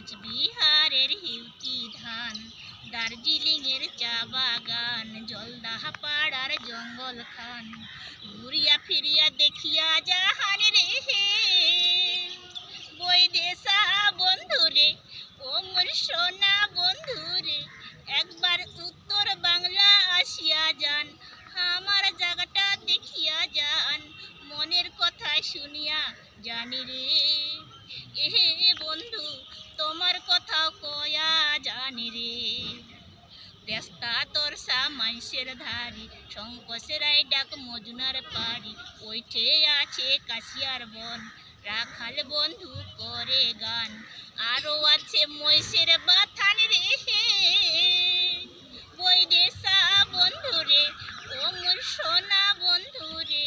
কুচবিহারের হিউতি ধান, দার্জিলিংয়ের চা বাগান, জলদাপাড়ার জঙ্গল খান, ঘুরিয়া ফিরিয়া দেখিয়া জাহান রে হে বৈদেশা বন্ধুরে, ও মোর সোনা বন্ধুরে, একবার উত্তর বাংলা আসিয়া যান, আমার জায়গাটা দেখিয়া যান, মনের কথা শুনিয়া জানি রে এহে বন্ধু, তোমার কথা কয়া জানি রে। তেস্তা তরসা মাইসের ধারি, শঙ্কসেরাই ডাক মজুনার পাড়ি, ওইঠে আছে কাশিয়ার বন, রাখাল বন্ধু করে গান, আরো আছে মহিষের বাথান রে হে বৈদেশা বন্ধুরে, ও মোর সোনা বন্ধুরে,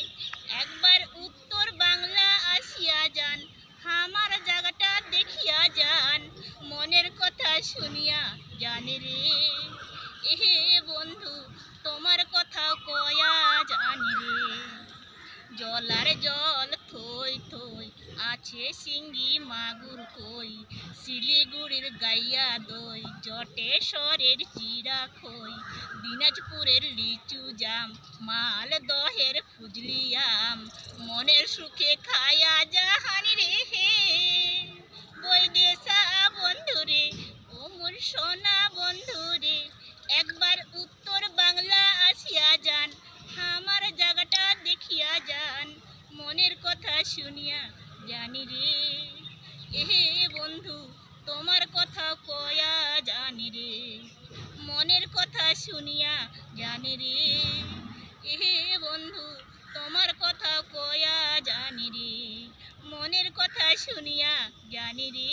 একবার উত্তর বাংলা আসিয়া যান, আমার জায়গাটা দেখিয়া যান, মনের কথা শুনিয়া জানি রে এহে বন্ধু, তোমার কথা কয়া জানি রে। জলার জল থই থই, আছে শিঙ্গি মাগুর কই, শিলিগুড়ির গাইয়া দই, জটেশ্বরের চিরা খই, দিনাজপুরের লিচু জাম, মালদহের ফুজলি আম, মনের সুখে খায়া জাহানি রে হে বৈদেশা বন্ধুরে, ও মোর সোনা বন্ধুরে, একবার উত্তর বাংলা আসিয়া যান, আমার জায়গাটা দেখিয়া যান, মনের কথা শুনিয়া জানি রে এহে বন্ধু, তোমার কথা কয়া জানি রে, মনের কথা শুনিয়া জানি রে এহে বন্ধু, তোমার কথা কয়া জানি রে, মনের কথা শুনিয়া জানি রে।